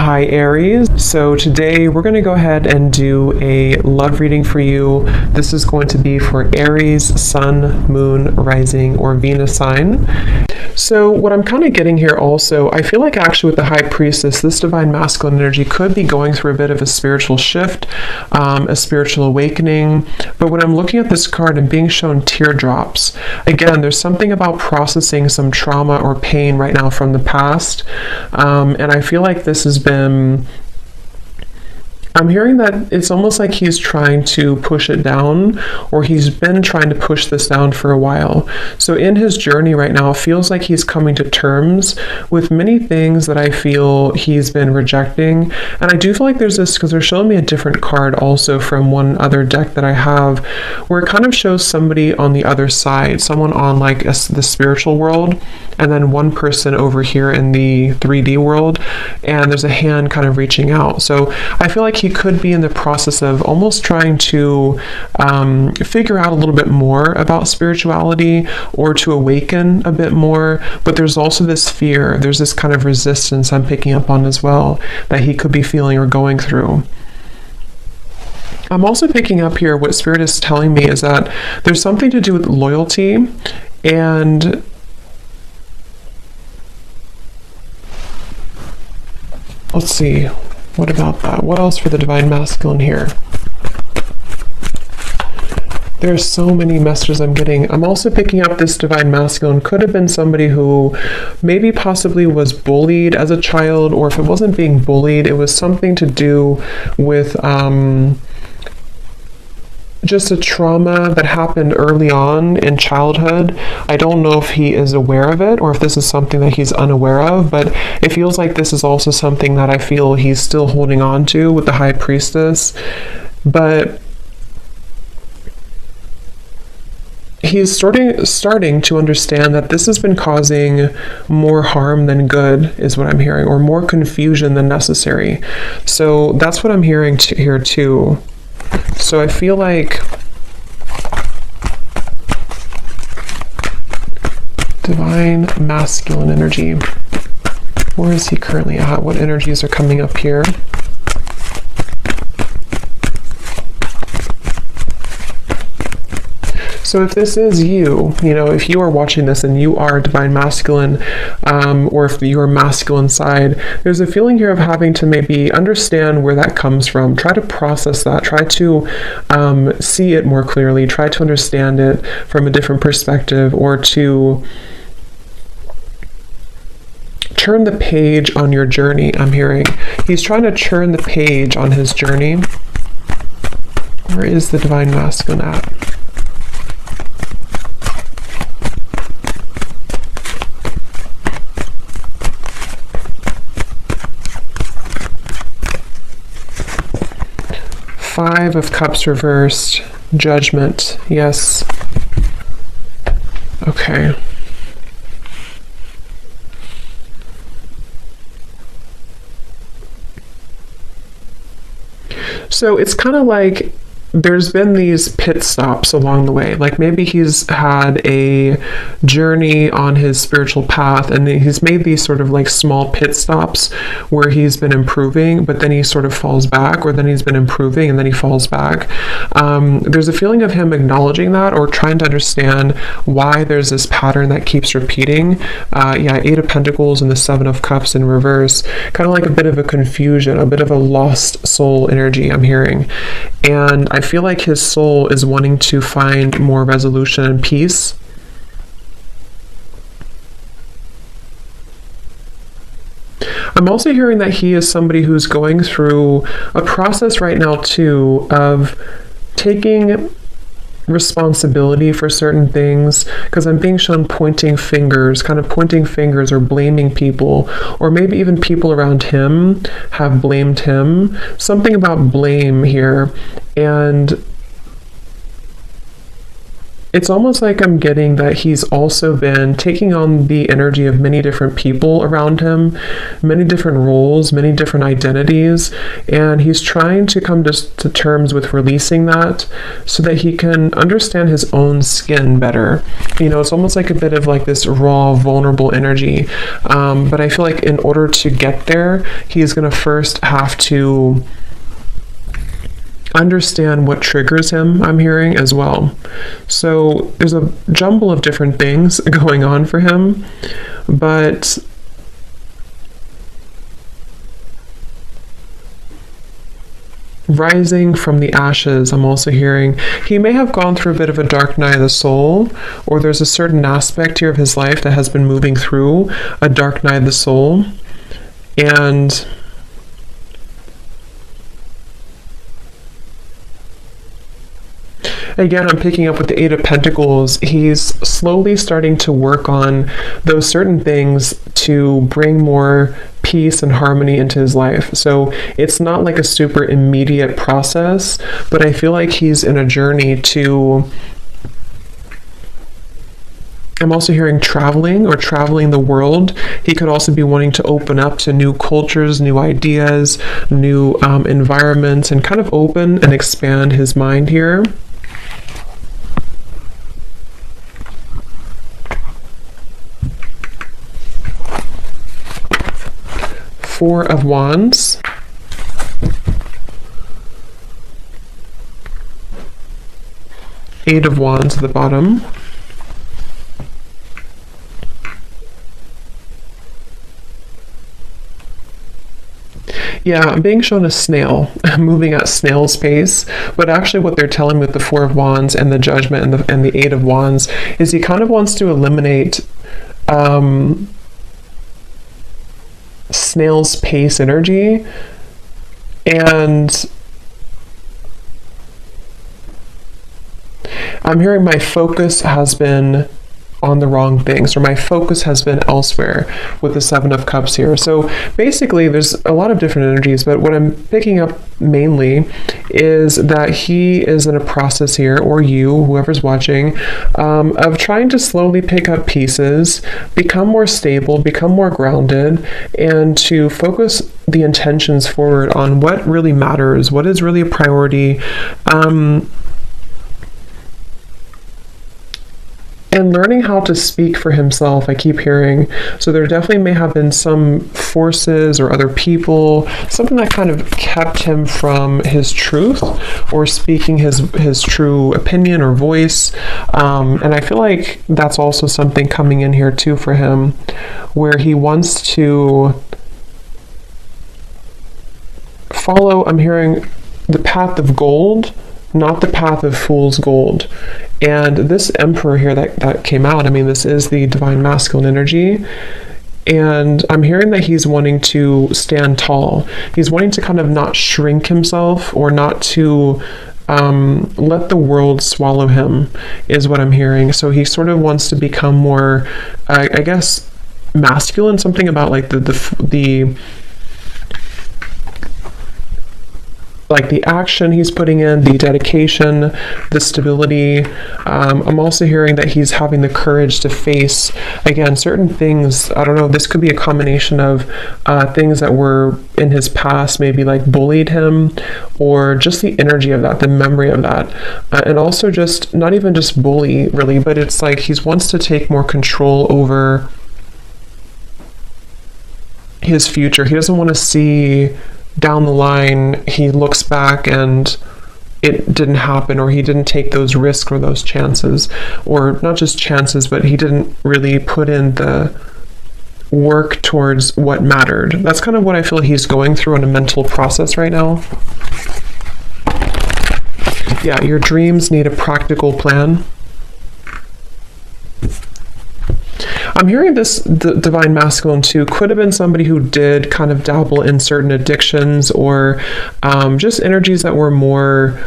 Hi Aries. So today we're going to go ahead and do a love reading for you. This is going to be for Aries, Sun, Moon, Rising, or Venus sign. So what I'm kind of getting here also, I feel like actually with the High Priestess, this divine masculine energy could be going through a bit of a spiritual shift, a spiritual awakening. But when I'm looking at this card and being shown teardrops, again, there's something about processing some trauma or pain right now from the past. And I feel like this has been, I'm hearing that it's almost like he's trying to push it down, or he's been trying to push this down for a while. So in his journey right now, it feels like he's coming to terms with many things that I feel he's been rejecting. And I do feel like there's this, because they're showing me a different card also from one other deck that I have, where it kind of shows somebody on the other side, someone on like the spiritual world, and then one person over here in the 3D world, and there's a hand kind of reaching out. So I feel like he could be in the process of almost trying to figure out a little bit more about spirituality, or to awaken a bit more. But there's also this fear, there's this kind of resistance I'm picking up on as well, that he could be feeling or going through. I'm also picking up here, what Spirit is telling me is that there's something to do with loyalty, and let's see, what about that? What else for the divine masculine here? There's so many messages I'm getting. I'm also picking up this divine masculine could have been somebody who maybe possibly was bullied as a child, or if it wasn't being bullied, it was something to do with just a trauma that happened early on in childhood. I don't know if he is aware of it, or if this is something that he's unaware of, but it feels like this is also something that I feel he's still holding on to with the High Priestess. But he's starting to understand that this has been causing more harm than good, is what I'm hearing, or more confusion than necessary. So that's what I'm hearing here too. So I feel like divine masculine energy, where is he currently at? What energies are coming up here? So if this is you, if you are watching this and you are divine masculine, or if you're masculine side, there's a feeling here of having to maybe understand where that comes from. Try to process that. Try to see it more clearly. Try to understand it from a different perspective, or to turn the page on your journey, I'm hearing. He's trying to turn the page on his journey. Where is the divine masculine at? Five of Cups reversed, Judgment, yes. Okay. So it's kind of like there's been these pit stops along the way. Like maybe he's had a journey on his spiritual path, and he's made these sort of like small pit stops where he's been improving, but then he sort of falls back, or then he's been improving and then he falls back. There's a feeling of him acknowledging that, or trying to understand why there's this pattern that keeps repeating. Eight of Pentacles and the Seven of Cups in reverse, kind of like a bit of a confusion, a bit of a lost soul energy I'm hearing. And I feel like his soul is wanting to find more resolution and peace. I'm also hearing that he is somebody who's going through a process right now too of taking responsibility for certain things, because I'm being shown pointing fingers or blaming people, or maybe even people around him have blamed him. Something about blame here. And it's almost like I'm getting that he's also been taking on the energy of many different people around him, many different roles, many different identities, and he's trying to come to terms with releasing that so that he can understand his own skin better. You know, it's almost like a bit of like this raw, vulnerable energy, but I feel like in order to get there, he's going to first have to understand what triggers him, I'm hearing as well. So there's a jumble of different things going on for him, but rising from the ashes, I'm also hearing he may have gone through a bit of a dark night of the soul, or there's a certain aspect here of his life that has been moving through a dark night of the soul. And again, I'm picking up with the Eight of Pentacles. He's slowly starting to work on those certain things to bring more peace and harmony into his life. So it's not like a super immediate process, but I feel like he's in a journey to... I'm also hearing traveling or traveling the world. He could also be wanting to open up to new cultures, new ideas, new environments, and kind of open and expand his mind here. Four of Wands. Eight of Wands at the bottom. Yeah, I'm being shown a snail moving at snail's pace, but actually what they're telling me with the Four of Wands and the Judgment and the Eight of Wands is he kind of wants to eliminate snail's pace energy, and I'm hearing my focus has been on the wrong things, or my focus has been elsewhere with the Seven of Cups here. So basically there's a lot of different energies, but what I'm picking up mainly is that he is in a process here, or you, whoever's watching, of trying to slowly pick up pieces, become more stable, become more grounded, and to focus the intentions forward on what really matters, what is really a priority, and learning how to speak for himself, I keep hearing. So there definitely may have been some forces or other people, something that kind of kept him from his truth or speaking his true opinion or voice. And I feel like that's also something coming in here too for him, where he wants to follow, I'm hearing, the path of gold, not the path of fool's gold. And this Emperor here that came out, I mean, this is the divine masculine energy, and I'm hearing that he's wanting to stand tall. He's wanting to kind of not shrink himself, or not to let the world swallow him, is what I'm hearing. So he sort of wants to become more, I guess, masculine, something about like the like the action he's putting in, the dedication, the stability. I'm also hearing that he's having the courage to face, again, certain things. I don't know, this could be a combination of things that were in his past, maybe like bullied him, or just the energy of that, the memory of that. And also just, not even just bully really, but it's like he wants to take more control over his future. He doesn't want to see down the line he looks back and it didn't happen, or he didn't take those risks or those chances, or not just chances, but he didn't really put in the work towards what mattered. That's kind of what I feel he's going through in a mental process right now. Yeah, your dreams need a practical plan. I'm hearing this divine masculine too could have been somebody who did kind of dabble in certain addictions, or just energies that were more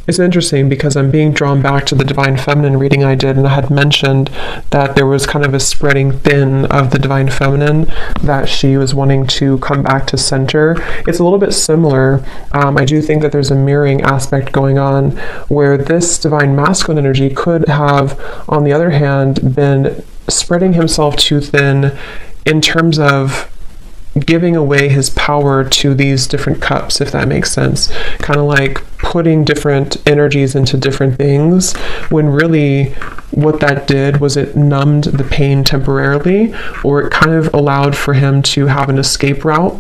It's interesting because I'm being drawn back to the Divine Feminine reading I did, and I had mentioned that there was kind of a spreading thin of the Divine Feminine, that she was wanting to come back to center. It's a little bit similar. I do think that there's a mirroring aspect going on where this Divine Masculine energy could have, on the other hand, been spreading himself too thin in terms of giving away his power to these different cups, if that makes sense. Kind of like putting different energies into different things, when really what that did was it numbed the pain temporarily, or it kind of allowed for him to have an escape route.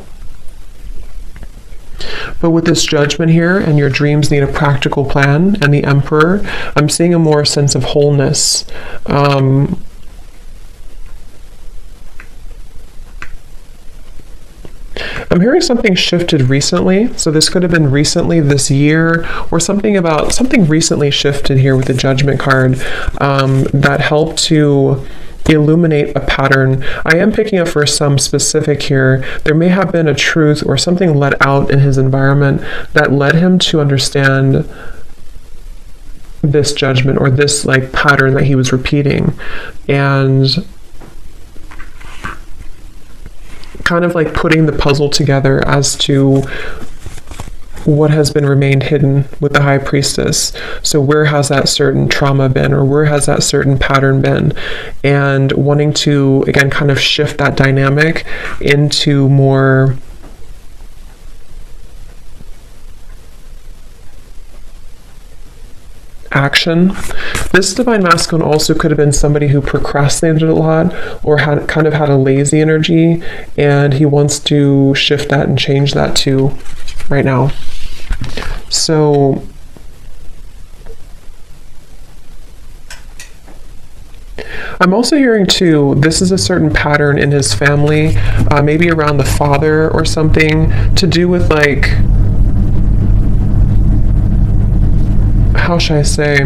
But with this Judgment here, and your dreams need a practical plan, and the Emperor, I'm seeing a more sense of wholeness. I'm hearing something shifted recently, so this could have been recently this year, or something recently shifted here with the Judgment card that helped to illuminate a pattern. I am picking up for some specific here. There may have been a truth or something let out in his environment that led him to understand this judgment, or this like pattern that he was repeating, and kind of like putting the puzzle together as to what has been remained hidden with the High Priestess. So where has that certain trauma been, or where has that certain pattern been? And wanting to, again, kind of shift that dynamic into more action. This Divine Masculine also could have been somebody who procrastinated a lot, or had kind of had a lazy energy, and he wants to shift that and change that too right now. So I'm also hearing too, this is a certain pattern in his family, maybe around the father or something, to do with like, how should I say,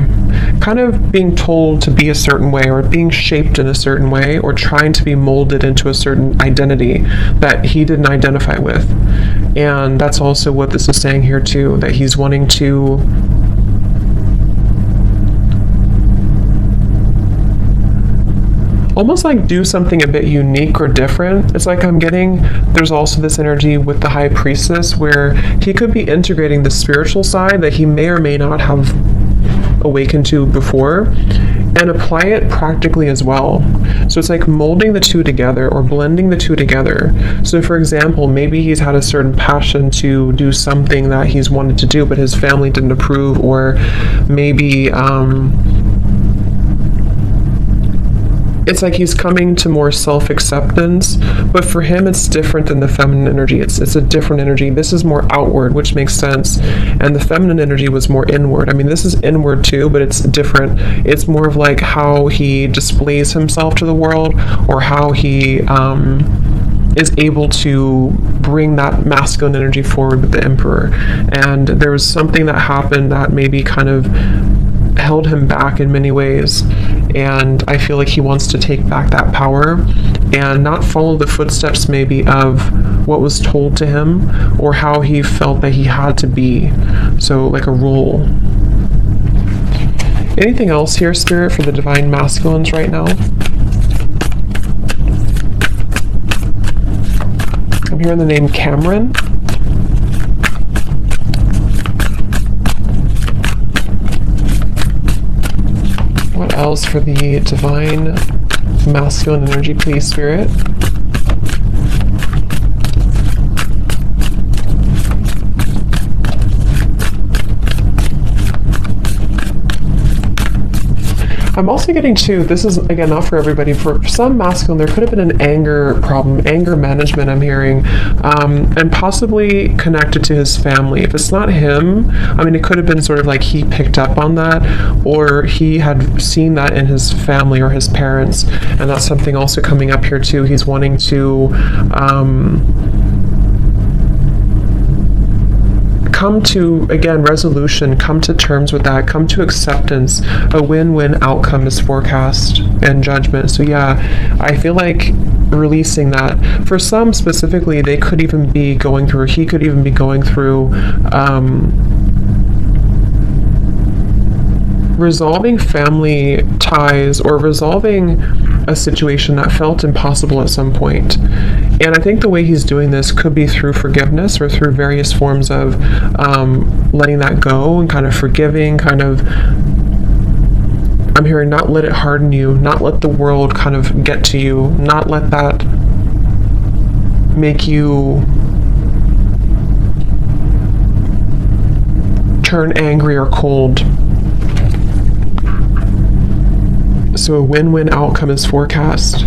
kind of being told to be a certain way, or being shaped in a certain way, or trying to be molded into a certain identity that he didn't identify with. And that's also what this is saying here too, that he's wanting to almost like do something a bit unique or different. It's like I'm getting, there's also this energy with the High Priestess where he could be integrating the spiritual side that he may or may not have awakened to before, and apply it practically as well. So it's like molding the two together, or blending the two together. So for example, maybe he's had a certain passion to do something that he's wanted to do, but his family didn't approve, or maybe it's like he's coming to more self-acceptance, but for him it's different than the feminine energy. It's a different energy. This is more outward, which makes sense, and the feminine energy was more inward. I mean, this is inward too, but it's different. It's more of like how he displays himself to the world, or how he is able to bring that masculine energy forward with the Emperor. And there was something that happened that maybe kind of held him back in many ways, and I feel like he wants to take back that power and not follow the footsteps maybe of what was told to him, or how he felt that he had to be, so like a role. Anything else here, Spirit, for the Divine Masculines right now? I'm hearing the name Cameron. What else for the Divine Masculine energy, please, Spirit? I'm also getting to, this is again not for everybody, for some masculine there could have been an anger problem, anger management I'm hearing, and possibly connected to his family. If it's not him, I mean, it could have been sort of like he picked up on that, or he had seen that in his family or his parents, and that's something also coming up here too. He's wanting to come to, again, resolution, come to terms with that, come to acceptance. A win-win outcome is forecast, and judgment. So yeah, I feel like releasing that. For some specifically, they could even be going through, he could even be going through resolving family ties or resolving a situation that felt impossible at some point. And I think the way he's doing this could be through forgiveness or through various forms of letting that go and kind of forgiving, kind of, I'm hearing not let it harden you, not let the world kind of get to you, not let that make you turn angry or cold. So a win-win outcome is forecast.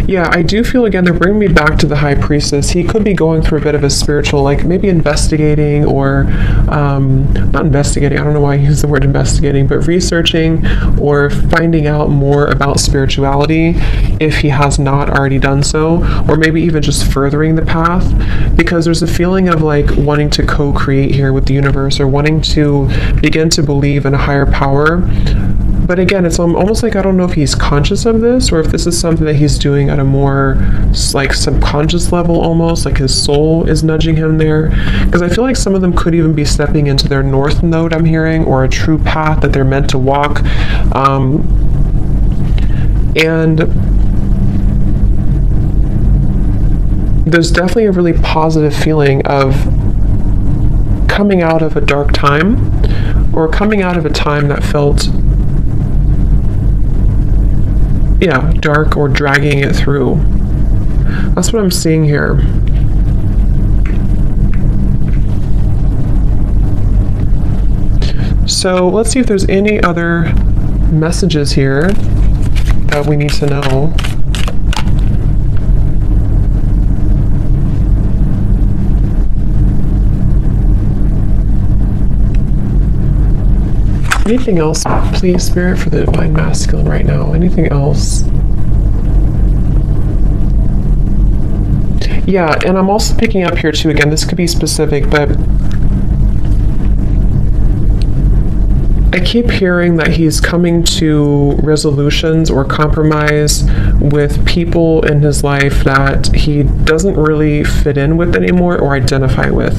Yeah, I do feel, again, they're bringing me back to the High Priestess. He could be going through a bit of a spiritual, like maybe investigating or, not investigating, I don't know why I use the word investigating, but researching or finding out more about spirituality if he has not already done so, or maybe even just furthering the path, because there's a feeling of like wanting to co-create here with the universe or wanting to begin to believe in a higher power. But again, it's almost like I don't know if he's conscious of this or if this is something that he's doing at a more like subconscious level, almost like his soul is nudging him there. Because I feel like some of them could even be stepping into their north node, I'm hearing, or a true path that they're meant to walk. And there's definitely a really positive feeling of coming out of a dark time or coming out of a time that felt dark or dragging it through. That's what I'm seeing here. So let's see if there's any other messages here that we need to know. Anything else, please, Spirit, for the Divine Masculine right now? Anything else? Yeah, and I'm also picking up here too, again, this could be specific, but I keep hearing that he's coming to resolutions or compromise with people in his life that he doesn't really fit in with anymore or identify with.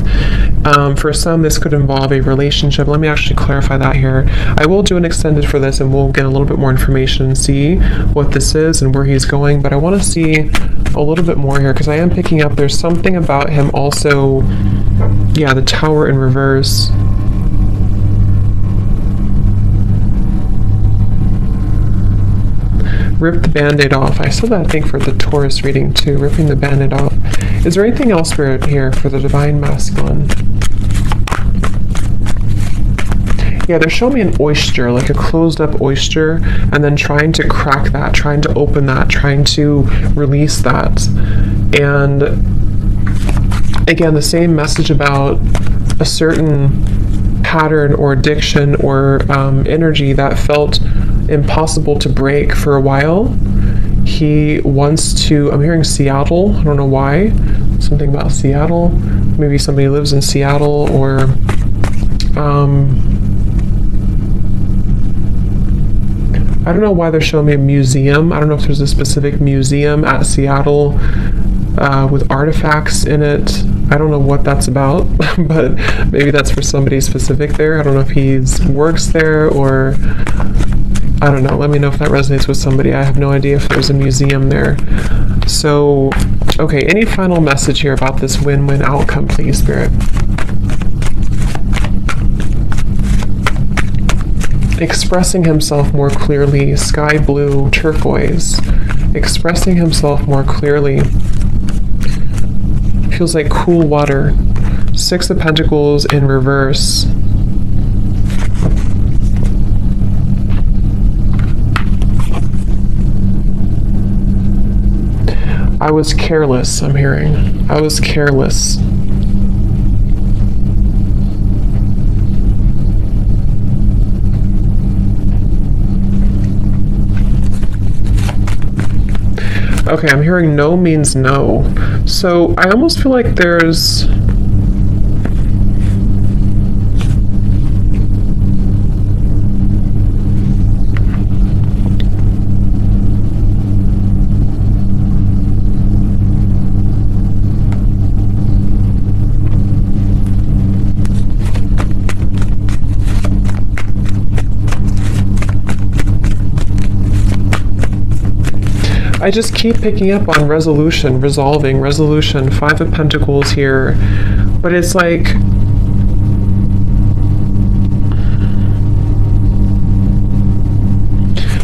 For some, this could involve a relationship. Let me actually clarify that here. I will do an extended for this and we'll get a little bit more information and see what this is and where he's going, but I want to see a little bit more here because I am picking up there's something about him also, the Tower in reverse. Rip the band-aid off. I said that, I think, for the Taurus reading too, ripping the band-aid off. Is there anything else, Spirit, here for the Divine Masculine? Yeah, they're showing me an oyster, like a closed up oyster, and then trying to crack that, trying to open that, trying to release that. And again, the same message about a certain pattern or addiction or energy that felt impossible to break for a while. He wants to, I'm hearing Seattle, I don't know why, something about Seattle, maybe somebody lives in Seattle, or I don't know why they're showing me a museum. I don't know if there's a specific museum at Seattle with artifacts in it. I don't know what that's about, but maybe that's for somebody specific there. I don't know if he works there or I don't know. Let me know if that resonates with somebody. I have no idea if there's a museum there. So, okay, any final message here about this win-win outcome, please, Spirit? Expressing himself more clearly, sky blue, turquoise. Expressing himself more clearly. Feels like cool water. Six of Pentacles in reverse. I was careless, I'm hearing. I was careless. Okay, I'm hearing no means no. So I almost feel like there's... I just keep picking up on resolution, resolving, resolution, 5 of Pentacles here. But it's like,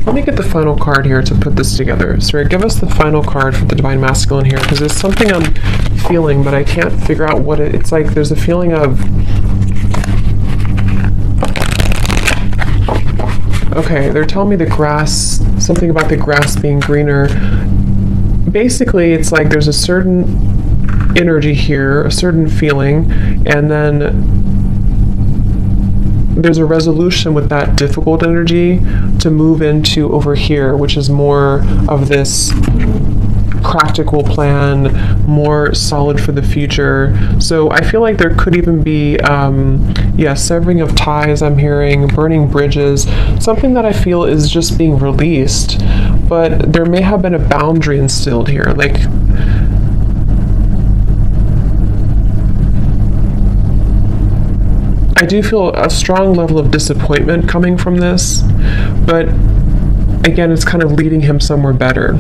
let me get the final card here to put this together. Spirit, give us the final card for the Divine Masculine here, because there's something I'm feeling, but I can't figure out what it's like. There's a feeling of, okay, they're telling me the grass, something about the grass being greener. Basically, it's like there's a certain energy here, a certain feeling, and then there's a resolution with that difficult energy to move into over here, which is more of this practical plan, more solid for the future. So I feel like there could even be, severing of ties, I'm hearing, burning bridges, something that I feel is just being released. But there may have been a boundary instilled here, like, I do feel a strong level of disappointment coming from this, but again, it's kind of leading him somewhere better.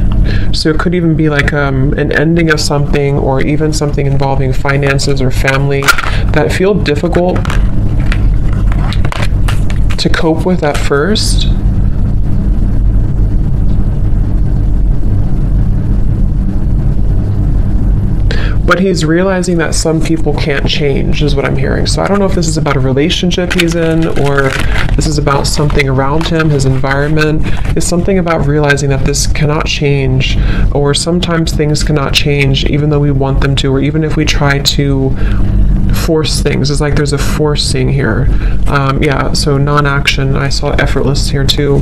So it could even be like an ending of something, or even something involving finances or family that feel difficult to cope with at first. But he's realizing that some people can't change, is what I'm hearing. So I don't know if this is about a relationship he's in, or this is about something around him, his environment. It's something about realizing that this cannot change, or sometimes things cannot change even though we want them to, or even if we try to force things. It's like there's a forcing here. So non-action. I saw effortless here too.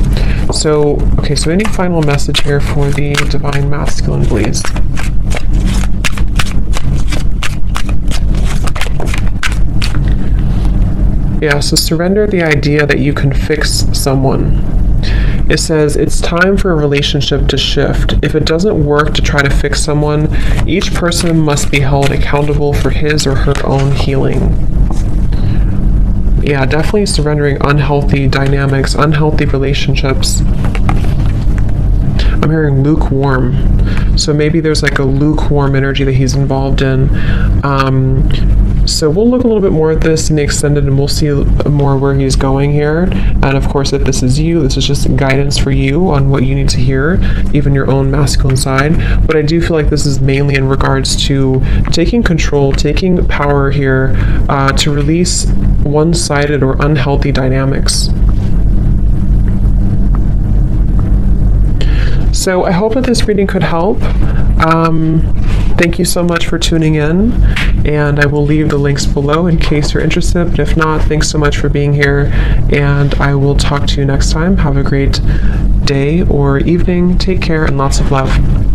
So, okay, so any final message here for the Divine Masculine, please? Yeah, so surrender the idea that you can fix someone. It says it's time for a relationship to shift. If it doesn't work to try to fix someone, each person must be held accountable for his or her own healing. Yeah, definitely surrendering unhealthy dynamics, unhealthy relationships. I'm hearing lukewarm. So maybe there's like a lukewarm energy that he's involved in. So we'll look a little bit more at this in the extended, and we'll see more where he's going here. And of course, if this is you, this is just guidance for you on what you need to hear, even your own masculine side. But I do feel like this is mainly in regards to taking control, taking power here, to release one-sided or unhealthy dynamics. So I hope that this reading could help. Thank you so much for tuning in, and I will leave the links below in case you're interested. But if not, thanks so much for being here, and I will talk to you next time. Have a great day or evening. Take care and lots of love.